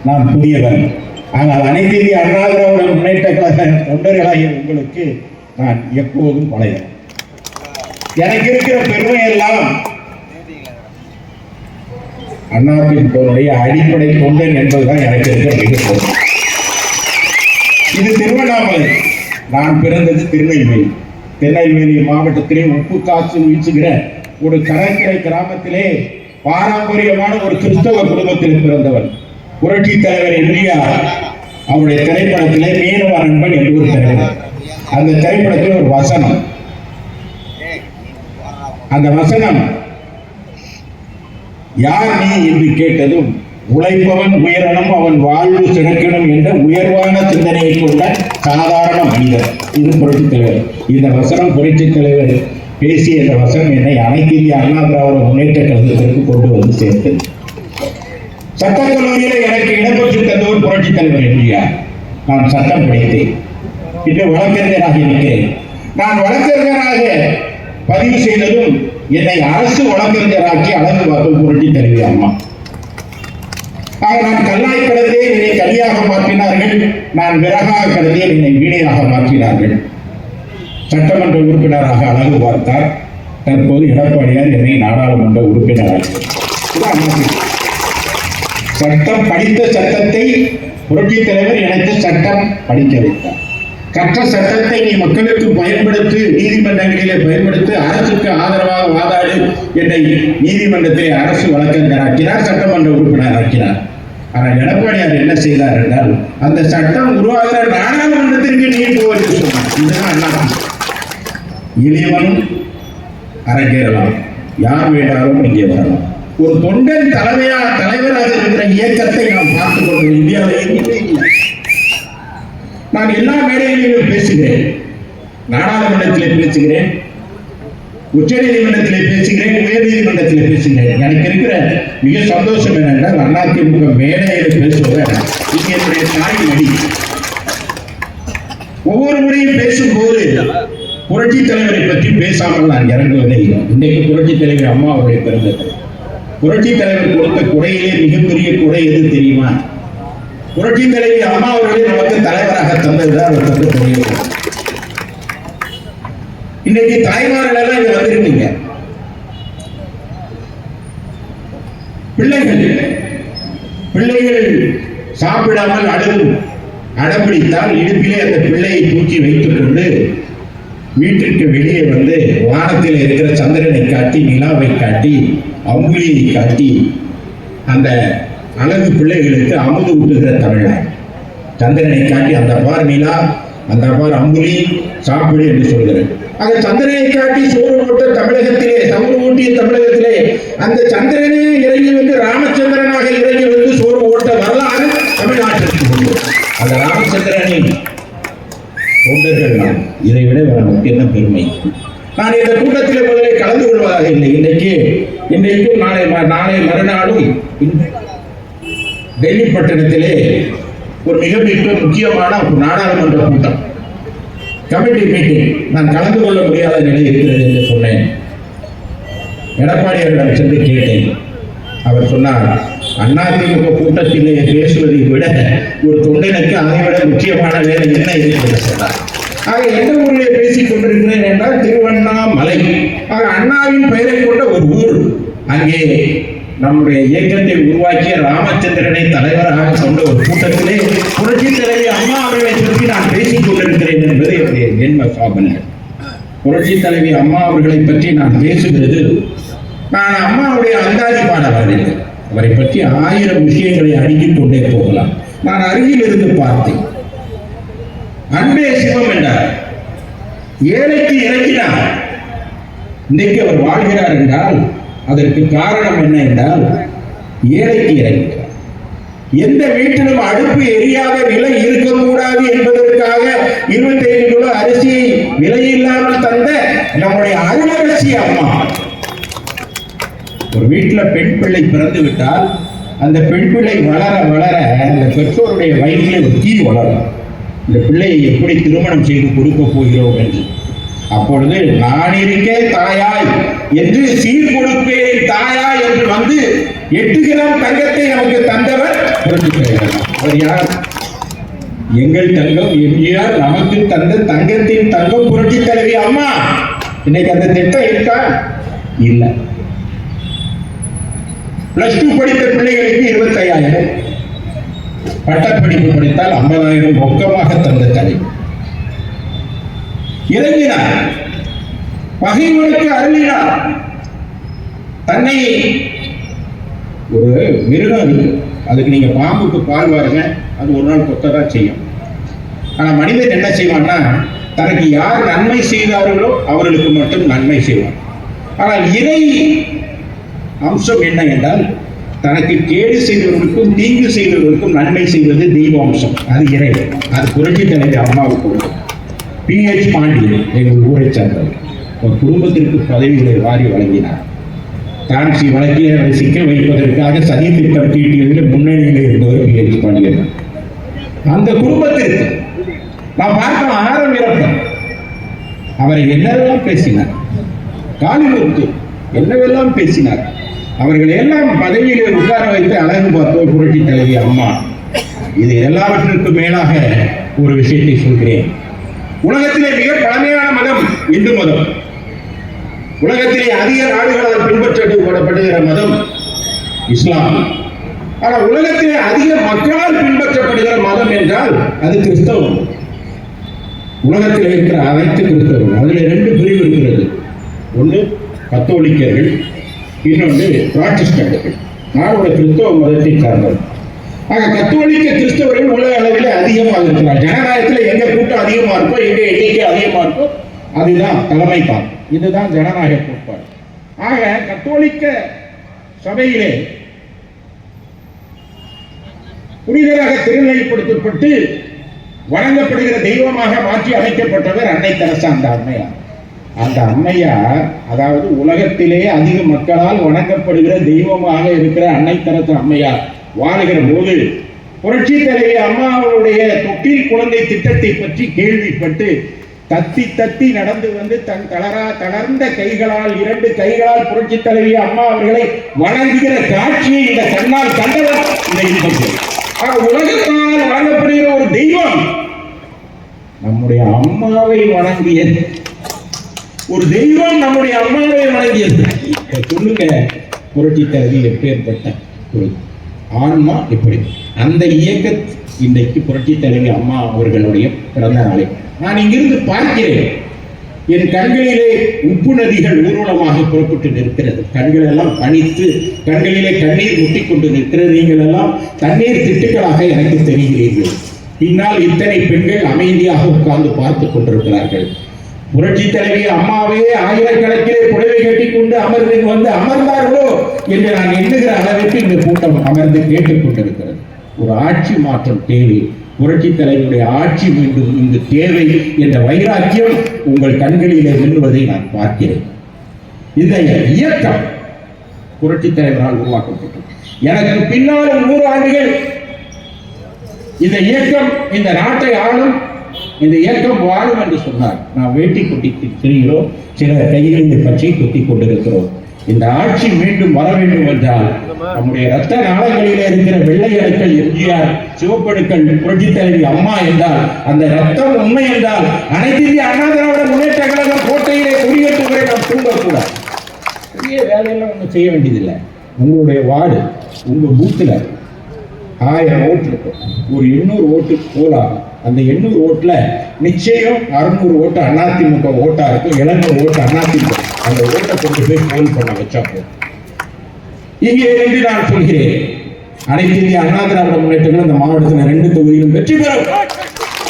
நான் புதியவன். ஆனால் அனைத்து இந்திய அண்ணா திராவிட முன்னேற்ற கழக தொண்டர்களாகிய உங்களுக்கு நான் எப்போதும் பழையவன். எனக்கு இருக்கிற பெருமை எல்லாம் அதிமுகவுடைய அடிப்படை தொண்டன் என்பதுதான் எனக்கு இருக்கிற மிக பெருமை. இது திருவண்ணாமலை. நான் பிறந்தது திருநெல்வேலி மாவட்டத்திலே உப்பு காற்று வீசுகிற ஒரு கடற்கரை கிராமத்திலே பாரம்பரியமான ஒரு கிறிஸ்தவ குடும்பத்தில் பிறந்தவர். புரட்சி தலைவர் எம்ஜிஆர் அவருடைய திரைப்படத்திலே மீனவ நண்பன் என்று ஒரு தலைவர். அந்த திரைப்படத்தில் ஒரு வசனம், அந்த வசனம் யார் நீ என்று கேட்டதும் உழைப்பவன் உயரணும், அவன் வாழ்வு சிறக்கணும் என்ற உயர்வான சிந்தனையை கொண்ட சாதாரண மனிதர். இது புரட்சி தலைவர். இந்த வசனம் புரட்சி தலைவர் பேசிய இந்த வசனம் என்னை அனைத்து இந்திய அண்ணா திராவிட முன்னேற்ற கழகத்திற்கு கொண்டு வந்து சேர்த்தது. சட்டக்கல்லூரியில் எனக்கு இடம்பெற்று தந்தவர் புரட்சி தலைவர் எம்ஜிஆர். நான் சட்டம் படித்தேன், இன்று வழக்கறிஞராக இருக்கிறேன். நான் வழக்கறிஞராக பதிவு செய்ததும் என்னை அரசு வழக்கறிஞராக்கி அழகு பார்க்கும் புரட்சி தலைவி அம்மா. நான் கல்லாய் கடந்தேன், என்னை கலியாக மாற்றினார்கள். நான் விறகாக கடந்தேன், என்னை வீணையாக மாற்றினார்கள். சட்டமன்ற உறுப்பினராக அழகு பார்த்தார். தற்போது எடப்பாடியார் என்னை நாடாளுமன்ற உறுப்பினராக. சட்டம் படித்த சட்டத்தை புரட்சி தலைவர் எனக்கு சட்டம் படிக்க வைத்தார். கற்ற சட்டத்தை நீ மக்களுக்கு பயன்படுத்தி, நீதிமன்றங்களிலே பயன்படுத்தி, அரசுக்கு ஆதரவாக வாதாடு என்னை நீதிமன்றத்திலே அரசு வழக்கறிஞராக்கினார், சட்டமன்ற உறுப்பினராக்கினார். ஆனால் எடப்பாடியார் என்ன செய்தார் என்றால், அந்த சட்டம் உருவாகிற நாடாளுமன்றத்திற்கு நீ போவது சொன்னார். இதுதான் அண்ணா. எளியவனும் அரங்கேறலாம், யார் வேண்டாலும் இங்கே வரலாம். ஒரு தொண்டன் தலைவராக இருக்கிற இயக்கத்தை நாம் பார்த்துக் கொள்வோம். இந்தியாவில் நான் எல்லா மேடைகளிலும் பேசுகிறேன், நாடாளுமன்றத்திலே பேசுகிறேன், உச்ச நீதிமன்றத்திலே பேசுகிறேன், உயர் நீதிமன்றத்திலே பேசுகிறேன். எனக்கு இருக்கிற மிக சந்தோஷம் என்னென்றால், அதிமுக மேடையில் பேசுவத இது என்னுடைய தாய் மொழி. ஒவ்வொரு முறையும் பேசும்போது புரட்சி தலைவரை பற்றி பேசாமல் நான் இறங்குவதே இல்லை. இன்றைக்கு புரட்சி தலைவர் அம்மா அவருடைய பிறந்தது. புரட்சி தலைவர் கொடுத்த கொடையிலே மிகப்பெரிய கொடை எது தெரியுமா? புரட்சி தலைவி அம்மா அவர்களே நமக்கு தலைவராக தந்ததுதான் அவர் தந்த கொடை. இன்னைக்கு தாய்மார்கள் எல்லாம் இங்க வந்திருக்கீங்க. பிள்ளைகள் சாப்பிடாமல் அடம்பிடித்தால் இடுப்பிலே அந்த பிள்ளையை தூக்கி வைத்துக் கொண்டு வீட்டிற்கு வெளியே வந்து வானத்தில் இருக்கிற சந்திரனை காட்டி, நிலாவை காட்டி, அம்புலியை காட்டி அந்த அழகு பிள்ளைகளுக்கு அமுது ஊட்டுகிற தமிழன். சந்திரனை காட்டி அந்த பார் நிலா, அந்த பார் அம்புலி, சாப்பிடு என்று சொல்கிறது. அந்த சந்திரனை காட்டி சோறு போட்ட தமிழகத்திலே, சோறு ஊட்டிய தமிழகத்திலே அந்த சந்திரனே இறங்கி வந்து ராமச்சந்திரனாக இறங்கி வந்து சோறு ஓட்ட வரலாறு தமிழ்நாட்டிற்கு உண்டு. அந்த ராமச்சந்திரனின் தொண்டர்கள் நான். இதை விட நமக்கு என்ன பெருமை? நான் இந்த கூட்டத்தில் முதலே கலந்து கொள்வதாக இல்லை. இன்றைக்கும் நாளை மறுநாளும் டெல்லி பட்டணத்திலே ஒரு மிக முக்கியமான ஒரு நாடாளுமன்ற கூட்டம், கமிட்டி மீட்டிங். நான் கலந்து கொள்ள முடியாத நிலை இருக்கிறது என்று சொன்னேன். எடப்பாடியாரிடம் சென்று கேட்டேன். அவர் சொன்னார், அதிமுக கூட்டத்திலே பேசுவதை விட ஒரு தொண்டனுக்கு அதை விட முக்கியமான வேலை என்ன இருக்கிறது சொன்னார். ஆக எந்த ஊரிலே பேசிக் கொண்டிருக்கிறேன் என்றால் திருவண்ணாமலை. ஆக அண்ணாவின் பெயரை கொண்ட ஒரு ஊர். அங்கே நம்முடைய இயக்கத்தை உருவாக்கிய ராமச்சந்திரனை தலைவராக கொண்ட ஒரு கூட்டத்திலே புரட்சி தலைவி அம்மா அவர்களை பற்றி நான் பேசிக் கொண்டிருக்கிறேன் என்பது என்னுடைய ஜென்ம சாபனை. புரட்சி தலைவி அம்மா அவர்களை பற்றி நான் பேசுகிறது, நான் அம்மாவுடைய அந்தாதி பாட வரவில்லை. அவரை பற்றி 1000 விஷயங்களை அடுக்கிக் கொண்டே போகலாம். நான் அருகில் இருந்து பார்த்தேன். அன்பே சிவம் என்றார், ஏழைக்கு இறங்கினார். இன்றைக்கு அவர் வாழ்கிறார் என்றால் அதற்கு காரணம் என்ன என்றால், ஏழைக்கு இறங்கினார். எந்த வீட்டிலும் அடுப்பு எரியாத நிலை இருக்கக்கூடாது என்பதற்காக 25 கிலோ அரிசியை விலையில்லாமல் தந்த நம்முடைய அருளரசி அம்மா. ஒரு வீட்டில் பெண் பிள்ளை பிறந்து விட்டால் அந்த பெண் பிள்ளை வளர வளர அந்த பெற்றோருடைய வயிற்றில் ஒரு தீ வளரும். இந்த பிள்ளையை எப்படி திருமணம் செய்து கொடுக்க போகிறோம் என்று அப்பொழுது நான் இருக்கேன் தாயாய் என்று சீர் கொடுப்பேன் தாயாய் என்று வந்து 8 கிராம் தங்கத்தை நமக்கு தந்தவர் புரட்சித் தலைவர். அவர் யார்? எங்கள் தங்கம் எம்ஜிஆர் நமக்கு தந்த தங்கத்தின் தங்கம் புரட்சித் தலைவி அம்மா. இன்னைக்கு அந்த திட்டம் இருக்கா? இல்ல. +2 படித்த பிள்ளைகளுக்கு 25,000, பட்டப்படிப்பு படித்தால் 50,000 ரொக்கமாக தந்த தலைவர். இறங்கினார், பகைவனுக்கு அருளினார். தன்னை ஒரு மிருகம் இருக்கு, அதுக்கு நீங்க பாம்புக்கு பால் வாருங்க, அது ஒரு நாள் கொத்ததான் செய்யும். ஆனா மனிதன் என்ன செய்வான்னா, தனக்கு யார் நன்மை செய்தார்களோ அவர்களுக்கு மட்டும் நன்மை செய்வான். ஆனால் இறை அம்சம் என்ன என்றால், தனக்கு கேடு செய்தவர்களுக்கும் தீங்கு செய்தவர்களுக்கும் நன்மை செய்வது தெய்வ அம்சம். அது இறை. அது புரட்சித் தலைவர் அம்மாவுக்கு உண்டு. PH பாண்டியன் எங்கள் ஊரை சேர்ந்தவர். ஒரு குடும்பத்திற்கு பதவிகளை வாரி வழங்கினார். டான்சி வழக்கில் அவரை சிக்க வைப்பதற்காக சதி திட்டம் தீட்டியதில் முன்னணியில் இருந்தவர் PH பாண்டியன். அந்த குடும்பத்திற்கு நான் பார்க்க ஆரம்பிக்கிறோம். அவரை என்னவெல்லாம் பேசினார், காலிமுத்து என்னவெல்லாம் பேசினார். அவர்கள் எல்லாம் பதவியிலே உட்கார வைத்து அழகு பார்த்தோர் புரட்சி தலைவி அம்மா. இது எல்லாவற்றிற்கும் மேலாக ஒரு விஷயத்தை சொல்கிறேன். உலகத்திலே மிக பழமையான மதம் இந்து மதம். உலகத்திலே அதிக நாடுகளால் பின்பற்றப்படுகிற மதம் இஸ்லாம். ஆனால் உலகத்திலே அதிக மக்களால் பின்பற்றப்படுகிற மதம் என்றால் அது கிறிஸ்தவம். உலகத்தில் இருக்கிற அனைத்து கிறிஸ்தவம், அதில் 2 பிரிவு இருக்கிறது. ஒன்று கத்தோலிக்கர்கள், இன்னொன்று புராட்டஸ்டன்ட்கள். நானோட கிறிஸ்தவ மதத்தை சார்ந்தவர். ஆக கத்தோலிக்க கிறிஸ்தவர்கள் உலக அளவில் அதிகமாக இருக்கிறார். ஜனநாயகத்தில் எங்க கூட்டம் அதிகமா இருக்கோ, எங்க எண்ணிக்கை அதிகமா இருக்கோ, அதுதான் தலைமை தான். இதுதான் ஜனநாயக கோட்பாடு. ஆக கத்தோலிக்க சபையிலே புனிதராக திருநிலைப்படுத்தப்பட்டு வணங்கப்படுகிற தெய்வமாக மாற்றி அமைக்கப்பட்டவர் அன்னை தெரசா. அந்த அம்மையார், அதாவது உலகத்திலே அதிக மக்களால் வணங்கப்படுகிற தெய்வமாக இருக்கிற அன்னை தெரசா அம்மையார் வாழுகிற போது புரட்சி தலைவி அம்மா அவருடைய தொட்டில் குழந்தை திட்டத்தை பற்றி கேள்விப்பட்டு தத்தி தத்தி நடந்து வந்து தன் தளர்ந்த கைகளால் 2 கைகளால் புரட்சி தலைவி அம்மா அவர்களை வணங்குகிற காட்சியை இந்த கண்ணால் கண்டவர் இந்த இன்பம். உலகத்தால் வணங்கப்படுகிற ஒரு தெய்வம் நம்முடைய அம்மாவை வணங்கியது. ஒரு தெய்வம் நம்முடைய அம்மாவை வணங்கியது. சொல்லுங்க, புரட்சி தலைவி எப்பேற்பட்ட ஒரு ஆன்மா. இப்படி அந்த இயக்க இன்றைக்கு புரட்சி தலைவி அம்மா அவர்களுடைய பிறந்த நாளை நான் இங்கிருந்து பார்க்கிறேன். என் கண்களிலே உப்பு நதிகள் ஊர்வலமாக புறப்பட்டு நிற்கிறது. கண்கள் எல்லாம் பனித்து கண்களிலே கண்ணீர் முட்டிக் கொண்டு நிற்கிறது. நீங்கள் எல்லாம் தண்ணீர் திட்டுக்களாக எனக்கு தெரிகிறீர்கள். பின்னால் இத்தனை பெண்கள் அமைதியாக உட்கார்ந்து பார்த்துக் கொண்டிருக்கிறார்கள். புரட்சி தலைவி அம்மாவே ஆயிரக்கணக்கிலே புடவை கட்டிக் கொண்டு வந்து அமர்ந்தார்களோ என்று நான் எண்ணுகிற அளவிற்கு இந்த கூட்டம் அமர்ந்து கேட்டுக் கொண்டிருக்கிறது. ஒரு ஆட்சி மாற்றம் தேவை. புரட்சி தலைவருடைய ஆட்சி மீண்டும் இங்கு தேவை என்ற வைராக்கியம் உங்கள் கண்களிலே மின்னுவதை நான் பார்க்கிறேன். இந்த இயக்கம் புரட்சி தலைவரால் உருவாக்கப்பட்டது. எனக்கு பின்னால் 100 ஆண்டுகள் இந்த இயக்கம் இந்த நாட்டை ஆளும், இந்த இயக்கம் வாழும் என்று சொன்னார். நாம் வேட்டி குட்டி திரிகிறோம், சில கைகளில் பற்றி குத்திக் கொண்டிருக்கிறோம். இந்த ஆட்சி மீண்டும் வர வேண்டும் என்றால் நம்முடைய ரத்த நாளங்களிலே இருக்கிற வெள்ளை அணுக்கள் எம்ஜிஆர், சிவப்பணுக்கள் புரட்சி தலைவி அம்மா என்றால், அந்த ரத்தம் உண்மை என்றால் அனைத்து இந்திய அண்ணா திராவிட முன்னேற்ற கழகம் கோட்டையிலே குடியேற்றும் வரை நாம் தூங்கக்கூடாது. பெரிய வேலையெல்லாம் ஒன்றும் செய்ய வேண்டியதில்லை. உங்களுடைய வார்டு, உங்க பூத்துல 1000 ஓட்டு இருக்கும், ஒரு 800 ஓட்டு போலாகும். அந்த 800 ஓட்டுல நிச்சயம் 600 ஓட்டு அதிமுக ஓட்டா இருக்கும், 700 ஓட்டு அதிமுக. அந்த ஓட்டை கொண்டு போய் போல் பண்ண வச்சா போதும். இங்கே இருந்து நான் சொல்கிறேன், அனைத்து இந்திய அண்ணா திராவிட முன்னேற்றங்கள் இந்த மாவட்டத்தில் 2 தொகுதியிலும் வெற்றி பெறும்.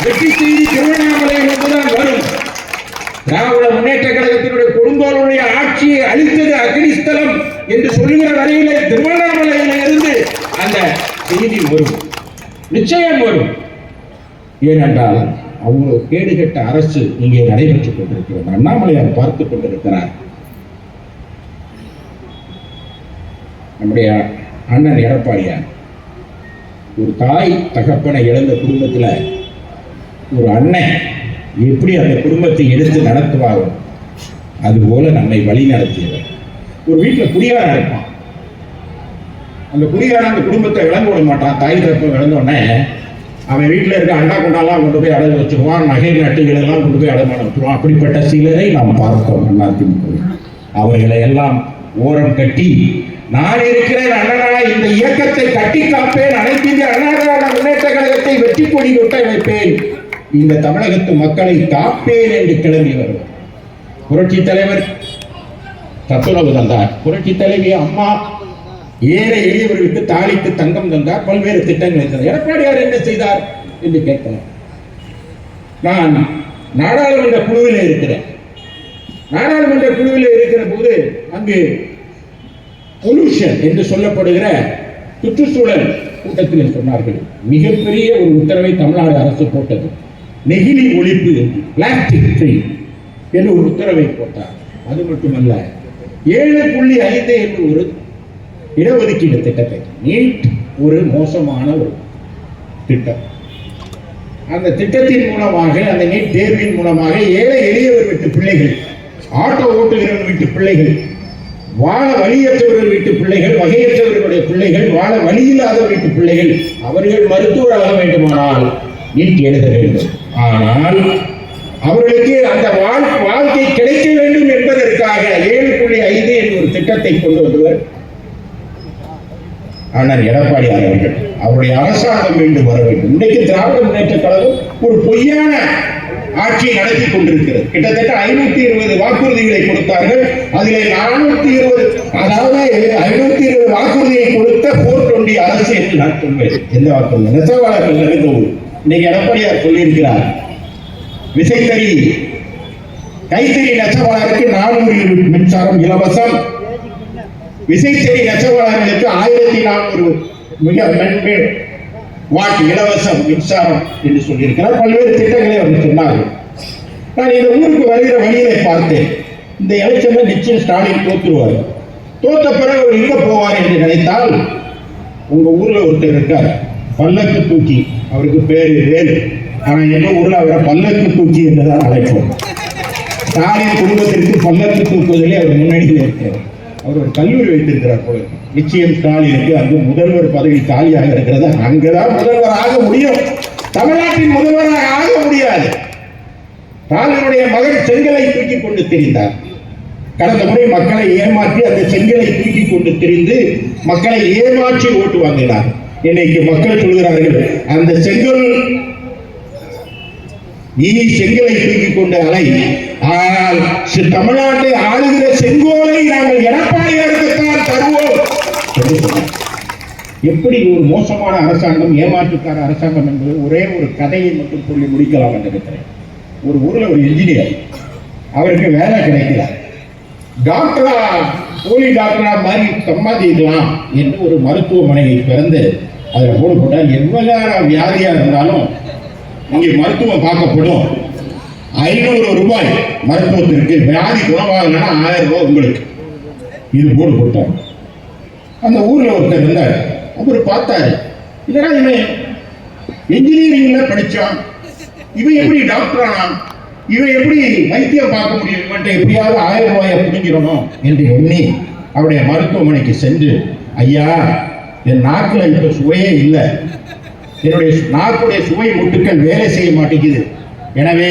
வெற்றி செய்தி திருவண்ணாமலையில் தான் வரும். திராவிட முன்னேற்ற கழகத்தினுடைய கொடுங்கோலுடைய ஆட்சியை அளித்தது அக்னிஸ்தலம் என்று சொல்லுகிற வரையிலே திருவண்ணாமலையில இருந்து அந்த செய்தி வரும், நிச்சயம் வரும். ஏனென்றால் அவ்வளவு கேடுகட்ட அரசு இங்கே நடைபெற்றுக் கொண்டிருக்கிறது. அண்ணாமலையார் பார்த்துக் கொண்டிருக்கிறார். நம்முடைய அண்ணன் எடப்பாடியார் ஒரு தாய் தகப்பனை இழந்த குடும்பத்தில் ஒரு அண்ணன் எப்படி அந்த குடும்பத்தை எடுத்து நடத்துவாரோ அதுபோல நம்மை வழி நடத்தியவர். ஒரு வீட்டில் குடியாரா இருப்பான். அந்த குடியாரன் அந்த குடும்பத்தை விளங்க விட மாட்டான். தாய் தரப்ப விளந்தோடனே அவன் வீட்டில் இருக்க அண்டா குண்டாலாம் கொண்டு போய் அடகு வச்சுருவான். நகை நட்டுகள் எல்லாம் கொண்டு போய் அடமான வச்சுருவான். அப்படிப்பட்ட சிலரை நாம் பார்த்தோம். அவர்களை எல்லாம் ஓரம் கட்டி, நான் இருக்கிறேன் அண்ணனா, இந்த இயக்கத்தை கட்டி காப்பேன், அனைத்து இந்திய அண்ணா திராவிட முன்னேற்ற கழகத்தை வெற்றி கொடி கொட்ட வைப்பேன், இந்த தமிழகத்து மக்களை காப்பேன் என்று கிளம்பி வருவார். புரட்சி தலைவர் சத்துணவு தந்தார். புரட்சி தலைவி அம்மா ஏழை எளியவர்களுக்கு தாலிக்கு தங்கம் தந்தார். பல்வேறு திட்டங்களை தந்தார். எடப்பாடியார் என்ன செய்தார் என்று கேட்கலாம். நான் நாடாளுமன்ற குழுவில் இருக்கிறேன். நாடாளுமன்ற குழுவில் இருக்கிற போது அங்கு பொல்யூஷன் என்று சொல்லப்படுகிற சுற்றுச்சூழல் கூட்டத்தில் சொன்னார்கள், மிகப்பெரிய ஒரு உத்தரவை தமிழ்நாடு அரசு போட்டது. நெகிழி ஒழிப்பு, பிளாஸ்டிக் ஃப்ரீ என்று ஒரு உத்தரவை போட்டார். அது மட்டுமல்ல, 7.5 என்று ஒரு இடஒதுக்கீடு திட்டத்தை, நீட் ஒரு மோசமான ஒரு திட்டம். அந்த திட்டத்தின் மூலமாக, அந்த நீட் தேர்வின் மூலமாக ஏழை எளியவர் வீட்டு பிள்ளைகள், ஆட்டோ ஓட்டுகிறவர் வீட்டு பிள்ளைகள், வாழ வழியற்றவர்கள் வீட்டு பிள்ளைகள், வகையற்றவர்களுடைய பிள்ளைகள், வாழ வழியில்லாத வீட்டு பிள்ளைகள், அவர்கள் மருத்துவராக வேண்டுமானால் நீட் எழுத வேண்டும். ஆனால் அவர்களுக்கு அந்த வாழ்க்கை கிடைக்க வேண்டும் என்பதற்காக 7.5 என்ற ஒரு திட்டத்தை கொண்டு வந்தவர் ஆனால் எடப்பாடியார் அவர்கள். அவருடைய அரசாங்கம் மீண்டும் வர வேண்டும். இன்றைக்கு திராவிட முன்னேற்ற கழகம் ஒரு பொய்யான ஆட்சியை நடத்தி கொண்டிருக்கிறது. கிட்டத்தட்ட 520 வாக்குறுதிகளை கொடுத்தார்கள். அதிலே 420, அதாவது 520 வாக்குறுதியை கொடுத்த 420 அரசு என்று நான் சொல்வேன். எந்த வாக்குறுதி? நெசவாளர்கள் நடந்தது. இன்னைக்கு எடப்பாடியார் சொல்லியிருக்கிறார், விசைத்தறி கைத்தறி நெசவாளருக்கு 400 யூனிட் மின்சாரம் இலவசம், விசைத்தறி நெசவாளர்களுக்கு 1400 வாட் இலவசம் மின்சாரம் என்று சொல்லியிருக்கிறார். பல்வேறு திட்டங்களை அவர் சொன்னார்கள். நான் இந்த ஊருக்கு வருகிற வழியை பார்த்தேன். இந்த எலெக்ஷன்ல நிச்சயம் ஸ்டாலின் தோற்றுருவார். தோத்த பிறகு அவர் எங்க போவார் என்று நினைத்தால், உங்க ஊர்ல ஒருத்தர் இருக்கார், பல்லக்கு தூக்கி, அவருக்கு பேரு வேலு. ஆனா எங்க ஊர்ல அவரை பல்லக்கு தூக்கி என்றுதான் அழைப்போம். ஸ்டாலின் குடும்பத்திற்கு பல்லக்கு தூக்குவதிலே அவர் முன்னணியில் இருக்கிறார். அவர் ஒரு கல்லூரி வைத்திருக்கிறார் போல. நிச்சயம் ஸ்டாலினுக்கு அங்கு முதல்வர் பதவி காலியாக இருக்கிறது. அங்குதான் முதல்வர் ஆக முடியும். தமிழ்நாட்டின் முதல்வராக ஆக முடியாது. ஸ்டாலினுடைய மகன் செங்கலை தூக்கி கொண்டு திரிந்தார். கடந்த முறை மக்களை ஏமாற்றி அந்த செங்கலை தூக்கி கொண்டு திரிந்து மக்களை ஏமாற்றி ஓட்டு வாங்கினார். இன்னைக்கு மக்கள் சொல்கிறார்கள், அந்த செங்கலை தூக்கி கொண்டு அலை, ஆனால் தமிழ்நாட்டை ஆளுகிற செங்கோலை நாங்கள் எடப்பாடியாருக்குத்தான் தருவோம். எப்படி ஒரு மோசமான அரசாங்கம், ஏமாற்றுக்கார அரசாங்கம் என்பது ஒரே ஒரு கதையை மட்டும் சொல்லி முடிக்கலாம் என்று நினைக்கிறேன். ஒரு ஊர்ல ஒரு இன்ஜினியர், அவருக்கு வேலை கிடைக்கல. டாக்டரா, போலி டாக்டரா மாதிரி சம்பாதிக்கலாம் என்று ஒரு மருத்துவமனையை திறந்து அதில் போடு போட்டால், எவ்வளவு வியாதியா இருந்தாலும் இங்கே மருத்துவம் பார்க்கப்படும், 500 ரூபாய் மருத்துவத்திற்கு, வியாதி குணமாகலன்னா 1000 ரூபாய் உங்களுக்கு, இது போடு போட்டார். அந்த ஊர்ல ஒருத்தர் இருந்தார். அவர் பார்த்தாரு, இதெல்லாம் இவன் என்ஜினியரிங்ல படிச்சான், இவன் எப்படி டாக்டர் ஆனான், இவன் எப்படி வைத்தியம் பார்க்க முடியும், இவன்ட்ட எப்படியாவது 1000 ரூபாயை பிடிக்கிறோம் என்று எண்ணி அவருடைய மருத்துவமனைக்கு சென்று, ஐயா, என் நாக்குல இப்ப சுவையே இல்லை, என்னுடைய நாக்குடைய சுவை முட்டுக்கள் வேலை செய்ய மாட்டேங்குது, எனவே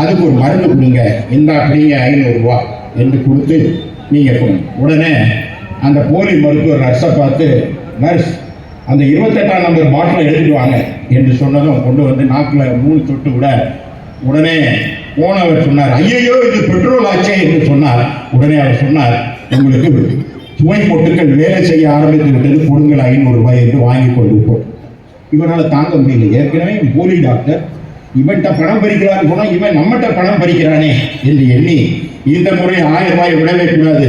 அதுக்கு ஒரு மருந்து கொடுங்க, இந்த அப்படிங்க 500 ரூபாய் என்று கொடுத்து நீங்க கொடுங்க. உடனே அந்த போலி மருத்துவர் நர்ஸை பார்த்து, நர்ஸ் அந்த 28ஆம் நம்பர் பாட்டிலை எடுத்துட்டு வாங்க என்று சொன்னதும் கொண்டு வந்து நாக்குல 3 சொட்டு விட, உடனே போனவர் சொன்னார், ஐயோ இது பெட்ரோல் ஆச்சே என்று சொன்னார். உடனே அவர் சொன்னார், உங்களுக்கு சுவை பொட்டுக்கள் வேலை செய்ய ஆரம்பித்து விட்டது, கொடுங்கள் 500 ரூபாய் என்று வாங்கி கொண்டு போய். இவனால் தாங்க முடியல. ஏற்கனவே போலி டாக்டர், இவன்கிட்ட பணம் பறிக்கிறான்னு போனா இவன் நம்மகிட்ட பணம் பறிக்கிறானே என்று எண்ணி இந்த முறை 1000 ரூபாய் விடவே கூடாது,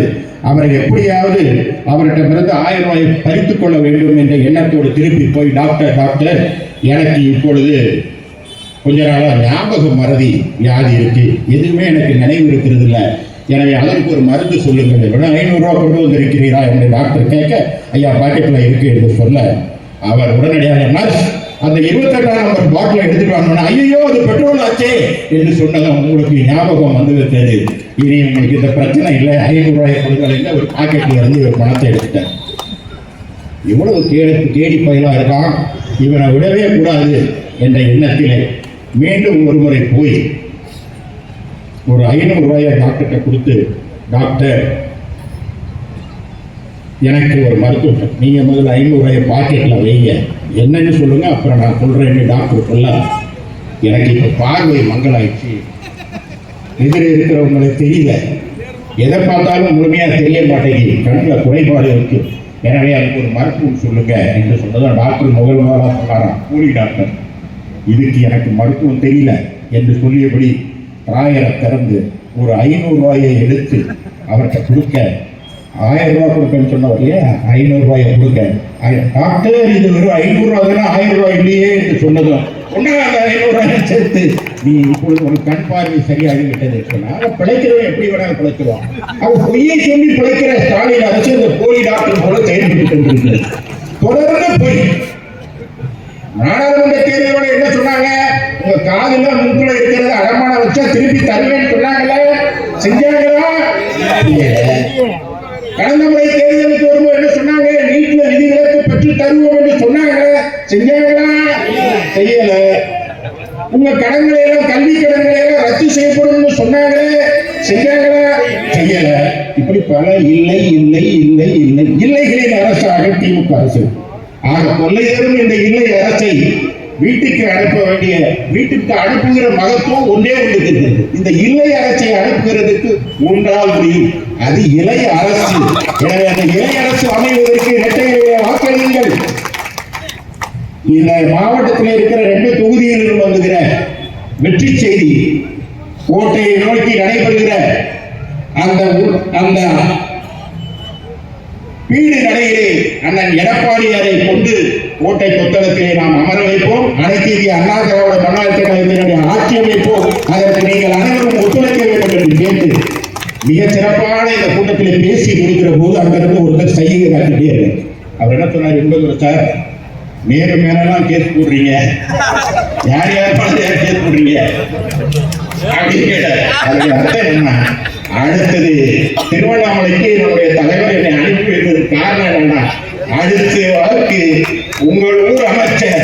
அவரை எப்படியாவது அவர்கிட்ட பிறகு 1000 ரூபாயை பறித்துக் கொள்ள வேண்டும் என்ற எண்ணத்தோடு திருப்பி போய், டாக்டர் எனக்கு இப்பொழுது கொஞ்ச நாளாக ஞாபக மறதி வியாதி இருக்கு, எதுவுமே எனக்கு நினைவு இருக்கிறது இல்லை, எனவே அதற்கு ஒரு மருந்து சொல்லுங்கள், 500 ரூபாய் கொண்டு வந்திருக்கிறீரா என்று டாக்டர் கேட்க, ஐயா பாக்கெட்ல இருக்கு என்று சொல்ல, அவர் உடனடியாக நர்ஸ் அந்த 28ஆம் நம்பர் பாட்டில் எடுத்துட்டு வாங்க. ஐயோ அது பெட்ரோல் ஆச்சே என்று சொன்னதும் உங்களுக்கு ஞாபகம் வந்து விட்டது. இனி உங்களுக்கு இந்த பிரச்சனை இல்லை, 500 ரூபாய் கொடுக்கல, ஒரு பாக்கெட்ல இருந்து ஒரு பணத்தை எடுத்துட்டேன். இவ்வளவு கேடி பயிலா இருக்கான், இவனை விடவே கூடாது என்ற எண்ணத்திலே மீண்டும் ஒரு முறை போய் ஒரு 500 ரூபாயை டாக்டர்கிட்ட கொடுத்து, டாக்டர் எனக்கு ஒரு மருத்துவம், நீங்க முதல்ல 500 ரூபாயை பாக்கெட்ல வைங்க, என்னன்னு சொல்லுங்க, அப்புறம் நான் சொல்றேன்னு டாக்டர் சொல்ல, எனக்கு இப்ப பார்வை மங்களாயிடுச்சு, எதிரே இருக்கிறவங்களுக்கு தெரியல, எதை பார்த்தாலும் முழுமையா தெரிய மாட்டேங்குது, கண்ணில் குறைபாடு இருக்கு, எனவே அதுக்கு ஒரு மருத்துவம் சொல்லுங்க என்று சொன்னதான் டாக்டர் முதல்வராக சொன்னாராம். கூலி டாக்டர், இதுக்கு எனக்கு மருத்துவம் தெரியல என்று சொல்லியபடி ராயரை திறந்து ஒரு 500 ரூபாயை எடுத்து அவர்கிட்ட கொடுக்க, 1000 ரூபாய் கொடுக்கன்னு சொன்னவர் இல்லையா, 500 ரூபாயை கொடுக்க, டாக்டர் இது வெறும் 500 ரூபாய் தானே, 1000 ரூபாய் இல்லையே என்று சொன்னதும், ஒன்னா அந்த 500 ரூபாயை சேர்த்து நீ இப்பொழுது ஒரு கண் பார்வை சரியாகி விட்டது சொன்னா, பிழைக்கிறவன் எப்படி வேணாலும் பிழைக்குவான். அவன் பொய்யை சொல்லி பிழைக்கிற ஸ்டாலின் அரசு இந்த போலி டாக்டர் போல செயல்பட்டு கொண்டிருக்கிறது. தொடர்ந்து போய் நாடாளுமன்ற தேர்தலோட என்ன சொன்னாங்க, உங்க காதுல முன்குள்ள இருக்கிறத அடமான வச்சா திருப்பி தருவேன்னு சொன்னாங்களே, செஞ்சாங்களா? கடந்த முறை தேர்தலுக்கு வரும்போது என்ன சொன்னாங்க, நீட்ல விதிவிலக்கு பெற்று தருவோம் என்று சொன்னாங்களே, செஞ்சாங்களா? செய்யல. உங்க கடன்களை எல்லாம், கல்வி கடன்களை எல்லாம் ரத்து செய்யப்படும் சொன்னாங்களே, செஞ்சாங்களா? செய்யல. இப்படி பல இல்லை இல்லை இல்லை இல்லை இல்லைகளின் அரசாக திமுக அரசு. ஆக கொள்ளை தரும் இந்த இல்லை அரசை வீட்டுக்கு அனுப்ப வேண்டிய, வீட்டுக்கு அனுப்புகிற மகத்துவம் ஒன்றே ஒன்று இருக்கிறது. இந்த இல்லை அரசை அனுப்புகிறதுக்கு ஒன்றால் முடியும், அது இலை அரசு. எனவே அந்த இலை அரசு அமைவதற்கு இரட்டை வாக்களியுங்கள். இந்த மாவட்டத்தில் இருக்கிற 2 தொகுதிகளிலும் வந்துகிற வெற்றி செய்தி, கோட்டையை நோக்கி நடைபெறுகிற அந்த வீடு நடையிலே அண்ணன் எடப்பாடியாரை கொண்டு கோட்டை கொத்தளத்திலே நாம் அமர வைப்போம். அனைத்து இந்திய அண்ணா திராவிட முன்னேற்ற கழகத்தினுடைய ஆட்சி அமைப்போம். அதற்கு நீங்கள் அனைவரும் ஒத்துழைக்க வேண்டும் என்று கேட்டு மிக சிறப்பான இந்த கூட்டத்திலே பேசி முடிக்கிற போது அங்கிருந்து ஒருத்தர் செய்கை காட்டிட்டே இருக்கு. அவர் என்ன சொன்னார் என்பது, சார் மேலும் மேலாம் கேஸ் போடுறீங்க, யார் யார் கேஸ் போடுறீங்க அப்படின்னு கேட்டார். அதனுடைய அர்த்தம் என்ன, அடுத்தது திருவண்ணாமலைக்கு நம்முடைய தலைவர் என்னை அனுப்பி வைத்தது காரணம் என்னன்னா, அடுத்த வாக்கு உங்கள் ஊர் அமைச்சர்